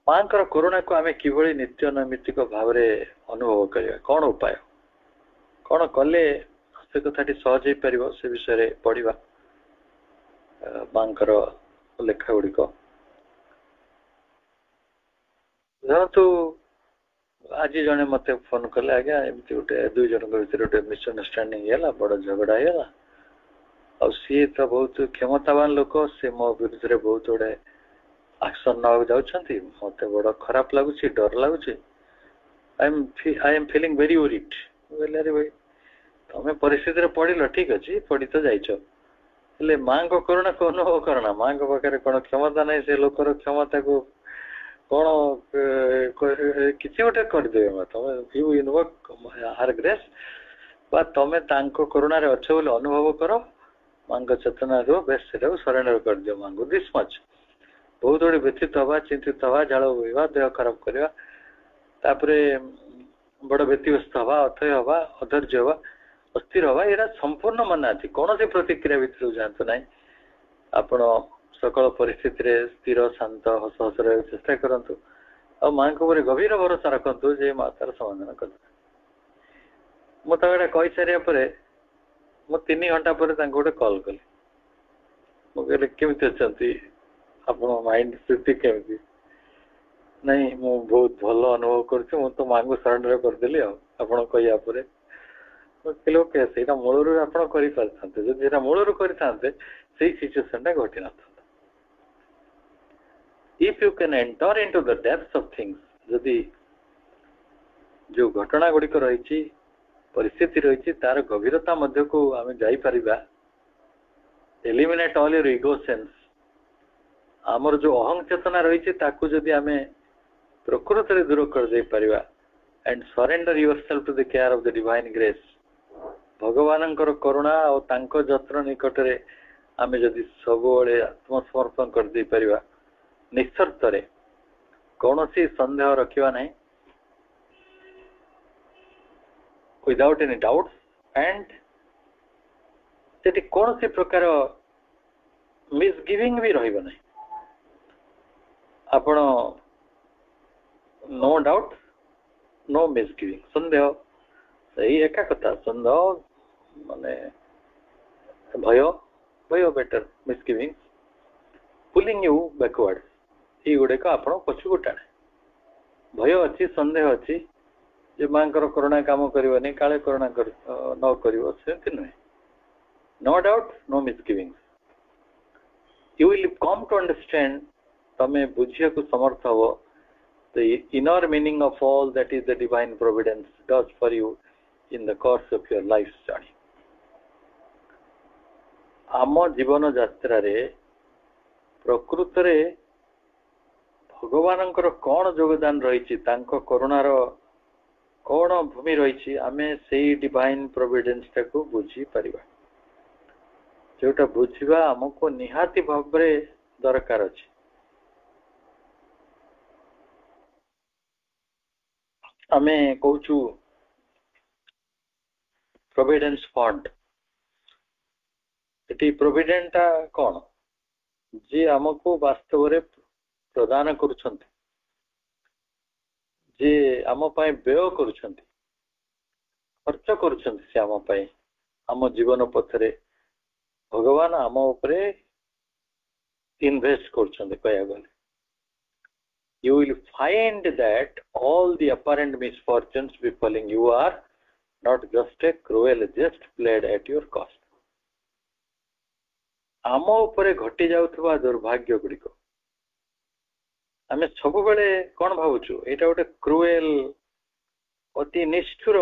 मां कर करुणा को आमे किभଳି नित्य नैमित्तिक भाव रे अनुभव करिया कोन उपाय कोन कले से कथाटी सहज हे परिबो से विषय रे पढिबा मां कर लेखा गुडी को तो आज जने मते फोन कले आज्ञा एमती गोटे दुई जन भीतर गोटे मिसअंडरस्टैंडिंग हैला बड़ झगड़ा हैला और सी तो बहुत क्षमतावान लोक से मो विरुद्ध रे बहुत बड़े एक्शन न जाउछंती मते बड़ खराब लागुची डर लागुची I am feeling very worried बोले रे भाई तमे परिस्थिति रे पडिलो ठीक अछि पडी तो जाइछो ले मां को करुणा को अनुभव करना मां को पाखरे कोन क्षमता नै से लोकर क्षमता को कौन किसी गोटे करदे तुम यू इनवॉक आर ग्रेस बा तुम तांको करुणा रे अच्छे बोले अनुभव करो मांग चेतना दो बेस से सरेंडर कर दियो मांगो दिस मच बहुत बड़े व्यथित हवा चिंतित हवा झाड़ बोवा देह खराब करवा तापरे बड़ व्यतिव्यस्त हवा अथय हवा अधैर्य हवा अस्थिर हवा यहाँ संपूर्ण मना अच्छी कौन सी प्रतिक्रिया भितर जातु ना आपण सकल परिस्थिति स्थिर शांत हस हस रहा चेष्टा करूँ और माँ को गभीर भरोसा रखु जे माँ तार समाधान कर मुझे कही सारे मु 3 घंटा पर गोटे कॉल कली मुझे केमी अच्छा आप माइंड स्थिति केमी नहीं मु बहुत भल अनुभव कर तो माँ को सरेंडर करदेली आपड़ कहपर कहते मूलर आप कर मूलर करते सिचुएशन घटी न if you can enter into the depth of things जदि जो घटना गुड़िक रही परिस्थिति रही तार गभीरता मध्य को आम जापर eliminate all your ego sense आमर जो अहं चेतना रही जदि आम प्रकृत दूर कर दे पारिबा and surrender yourself to the care of the divine grace भगवान करुणा और तांको जत्न निकट रे आमे जदि सब आत्मसमर्पण कर दे पारिबा निश्चर्त रे कौन सी संदेह रखिबा नहीं विदाउट एनी डाउट एंड सेठी कौन सी प्रकार मिसगिविंग भी रहिबा नहीं आपण नो डाउट नो मिसगिविंग संदेह सही एका कथा संदेह माने भय भय बेटर मिसगिविंग पुलिंग यू बैकवर्ड ये गुड़े आप पछू टाणे भय अच्छी संदेह अच्छी जे माँ करुणा काम करनी काले करुणा न कर नुहे no doubt no misgiving you will come to understand तमें बुझिया को समर्थ हो the inner meaning of all that is the divine providence does for you in the course of your life's journey. आम जीवन यात्रा रे प्रकृत रे भगवान कौन योगदान रही करुणार कौन भूमि रही आमे से डिवाइन प्रोविडेंस टाको बुझी पारिबा जोटा बुझिबा हमको निहाती भाव दरकार अछि आमे कहूँ प्रोविडेंस फंड ये प्रोविडेंटा कौन जी आमको वास्तव रे प्रदान करुछंती जे आम पाए व्यय करुछंती खर्च करुछंती से आम पाए आम जीवन पथरे भगवान आम उपरे इन्वेस्ट करुछंती कहया गले you will find that all the apparent misfortunes befalling you are not just a cruel jest played at your cost. आम उपरे घटी जाउथबा दुर्भाग्य गुड़िक आमे सब बेले कौन भावुछु एटा गोटे क्रुएल अति निष्ठुर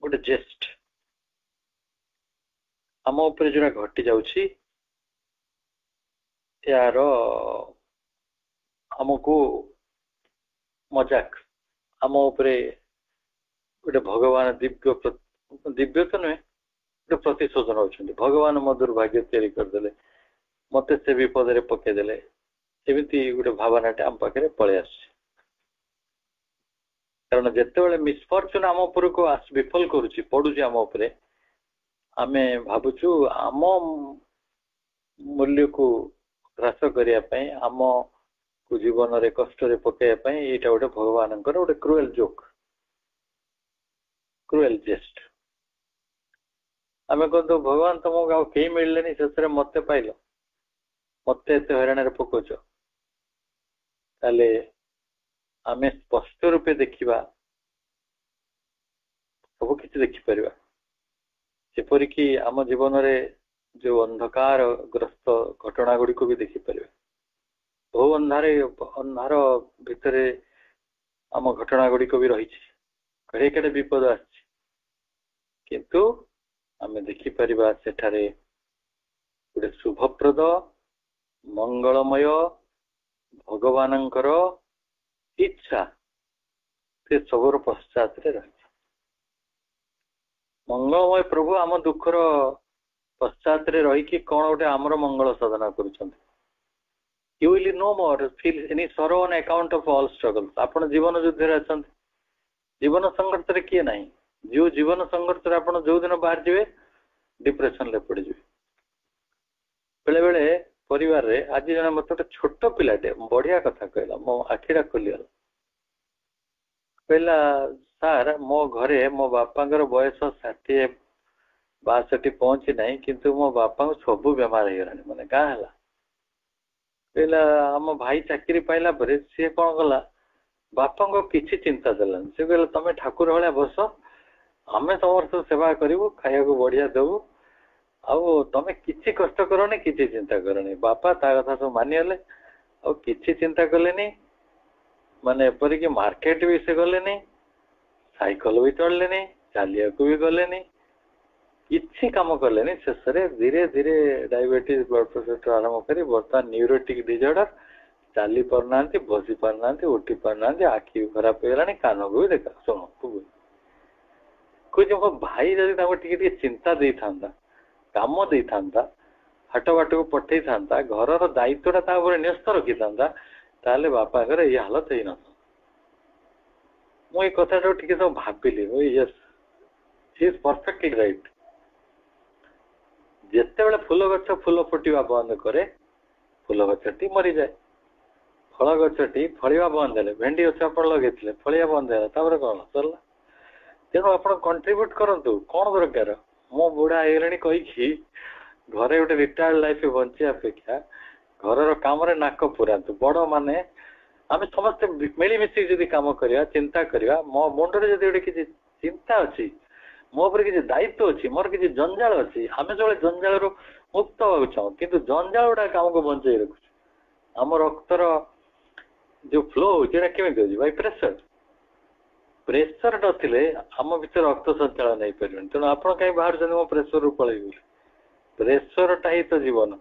गोटे जेस्ट आम उपरे जोरा घटी जाउछि यार आमको मजाक आम उपरे गोटे भगवान दिव्य दिव्य तो नुहे गोटे प्रतिशोधन होती भगवान मो दुर्भाग्य तैयारी करदे मत से विपद रे पकईदे एमती गोटे भावनाटे आम पाखे पलि आस कारण जिते मिसफर्चुन आम उपर को विफल करुच्ची पड़ुची आम उपरे आमे भावुचु आम मूल्य को ह्रास करने आम को जीवन रे कष्ट रे पकड़ा यहाँ गोटे भगवान गोटे क्रुएल जोक क्रुएल जेस्ट आम कहतु भगवान तुमको आउ कहीं मिलने शेष मत पाइल मत एत हईराण पकाच आम स्पष्ट रूपे देखा सब किसी देखिपर जेपरिक आम जीवन रे जो अंधकार ग्रस्त घटना गुड़ी को भी देखिपर बहु अंधार भितर आम घटना गुड़ी को भी रही कड़े कड़े विपद आंतु आम देखिपर सेठारे गोटे शुभप्रद मंगलमय भगवानंकर इच्छा से सबुर पश्चात रही मंगलमय प्रभु आम दुखर पश्चात रहीकि कौन गोटे आमर मंगल साधना करुछंती you will no more feel any sorrow on account of all struggles. आपण जीवन युद्ध रे अछंती, जीवन संघर्ष रे किए नाही, जो जीवन संघर्ष रे आपण जो दिन बाहर जिवे डिप्रेशन ले पड़ जिवे। बेले बेले परिवार रे आज जने मत गोटे छोट पिलाटे बढ़िया कथा कहला, मो आखिरा खोलिया, कहला सार मो घरे मो बापांगर बयस 60-62 पहुंची नहीं, किंतु मो बापा सबू बेमार हो गलानी। माने का हला कहला आम भाई चाकरी पाइला परे सी कौन कला बापा को किसी चिंता देलानी। से कहला तमे ठाकुर भाया बस, आमे समस्त सेवा करू, खाया को बढ़िया देवु, आउ तमे किसी कष्ट करनी, किसी चिंता करनी। बापा ता कथा सब मानिगले, आ किसी चिंता कलेनी। माने एपरिक मार्केट भी से गलेनी, साइकल भी चढ़लेनी, चलिया को भी गलेनी, किसी काम कलेनी। शेष धीरे धीरे डायबिटीज ब्लड प्रेशर आरंभ कर बर्तमान न्यूरोटिक डिजॉर्डर, चली पारना, बसी पारना, उठी पारना, आखि भी खराब हो गलानी, कान को भी देखा शुण कुछ मो भाई जदि चिंता दे था, काम दे था, हाट बाट को पठे था, घर दायित्वटा न्यस्त रखी था, ताले बापा घर ये हालत ही न। मुझे कथा टे सब भाविली, yes he is perfectly right. जिते बड़े फूल गछ फूल फुटा बंद करे, फूल गछटी मरी जाए, फल गछटी फलिया बंद है, भेंडी गछ आप लगे फलिया बंद है, कौन सरला। तेणु आप कंट्रीब्यूट करूँ कौन दरकार। मो बुढ़ा होगलानी कहीकि घरे गोटे रिटायर्ड लाइफ बंचा अपेक्षा घर काम नाक पुरातु। बड़ माने आम समस्त मिलमिशिक जदि कम करवा, चिंता करवा, मो मुंडे जदि किसी चिंता अच्छी, मो पर किसी दायित्व अच्छी, मोर किसी जंजाल अच्छी, आम जो जंजाल मुक्त होगा चाहूँ, किंतु जंजाल गुड़ा काम को बंचाई रखुच। आम रक्तर जो फ्लो होमी भाई प्रेसर प्रेसर नथिले आम भीतर रक्त संचालन नहीं पारे। तेणु आप कहीं बाहर मो प्रेसर रू पलैब, प्रेसरटा ही तो जीवन।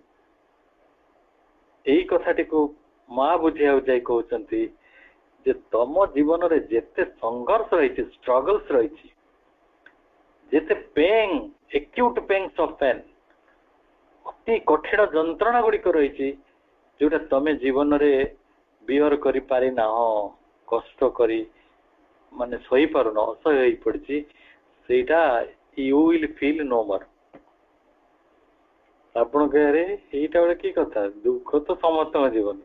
यही कथाटी को माँ बुझिया जाए कहते जे तम जीवन रे जेते संघर्ष रही, स्ट्रगल्स रही, जेते pain acute pains of pain, अति कठिन जंत्रणा गुड़िक रही, जोटा तमे जीवन रे बियर करि पारि ना, कष्ट करी माने सही पारुन, असह्य हो पड़ी, सेटा यू विल फील नो मोर। आपण कहे यहीटा गोटे कि कथा, दुख तो समस्त जीवन।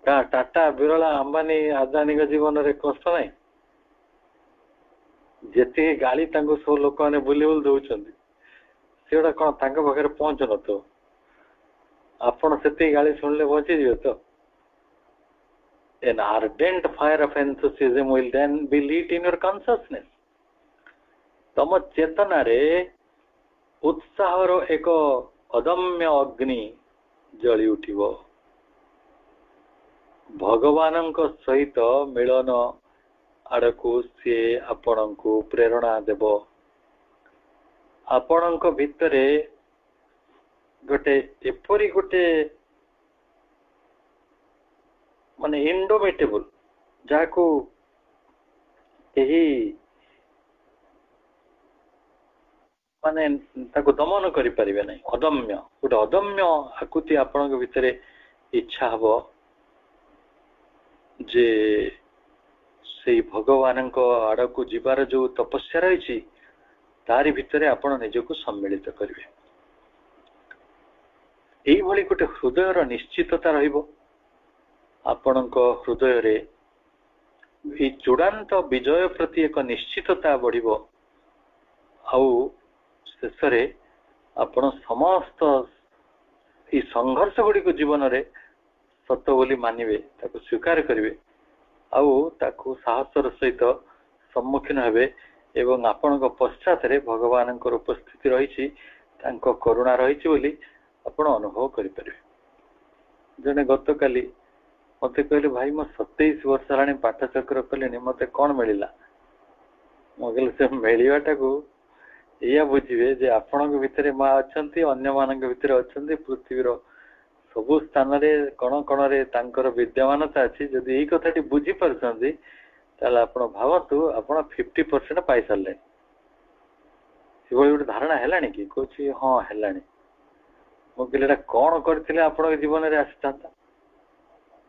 का टाटा बिरला अंबानी आदानी जीवन रे कष्ट नहीं, जेति गाड़ी सब लोक मैंने बुले बुल दौरान से गोटा कौन पाखे पहुंच न तो आपण से गाड़ी शुणिले बचीजे तो। An ardent fire of enthusiasm will then be lit in your consciousness. तम चेतना रे उत्साहर एक अदम्य अग्नि जली उठिबो। भगवान सहित मिलन आड़कू सी आपण को प्रेरणा देव। आपण भितरे गोटे एपरी गोटे माने इंडोमिटेबल जाको यही माने ताको दमन करि परिबे नहीं, अदम्य गोटे अदम्य आकुति आपण भितरे इच्छा हबो जे से भगवान आड़कू जीवार जो तपस्या रही तारी भितरे आपण निजको सम्मिलित करिवे। एई भली गोटे हृदयर निश्चितता रहिबो। आपण हृदय रे चूड़ांत विजय प्रति एक निश्चितता बढ़िबो। आउ शेष आपण समस्त ये संघर्ष गुड़ी जीवन रे सत बोली मानिबे, ताको स्वीकार करिवे, आउ ताको साहसर सहित सम्मुखीन हेबे एवं आपण पश्चात रे भगवान उपस्थिति रही, करुणा रही बोली आपण अनुभव करि परिबे। जने गत काली मत कहले भाई मो 27 वर्ष हेलाणी पाठचक्र कले मत कौन मिलला। मुझे से मिलवाटा को या बुझे जे आपण भितर माँ अच्छा अन्य मान भितर अच्छा पृथ्वीर सबु स्थान कण कण तांकर विद्यमानता अच्छी। जदि यही कथाटी बुझी पार्टी ताले आपण भावतु आपण 50% पाई सारे। गोटे धारणा है कि कौन हाँ है कहले कौन करथिले आपन जीवन रे आसितांता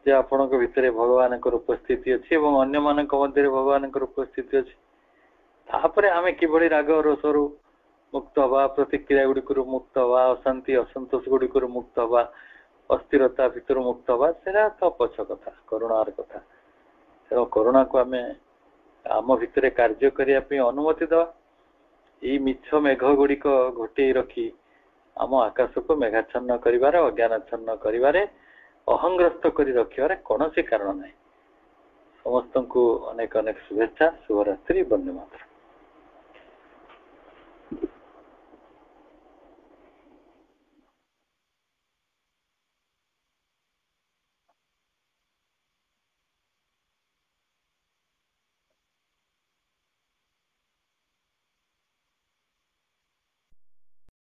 जे आपन भितर भगवान उपस्थिति अच्छी और अन्य मान मध्य भगवान उपस्थिति अच्छी तापर आम कि राग रोषरु मुक्त हवा प्रतिक्रिया गुड़िक मुक्त हवा अशांति असंतोष गुड़िक मुक्त हवा अस्थिरता भितर मुक्त हवा से तो पछ कथा करुणार कथा तेणु करुणा को आम आम भितर कार्य करने अनुमति दवा ये मिछ मेघ गुड़िक घोटे रखी आम आकाश को मेघाच्छन्न कर अज्ञानाच्छन्न कर अहंग्रस्त कर रखिबार कौन कारण ना समस्त को अनेक अनेक शुभेच्छा शुभरात्रि वंदे मातरम।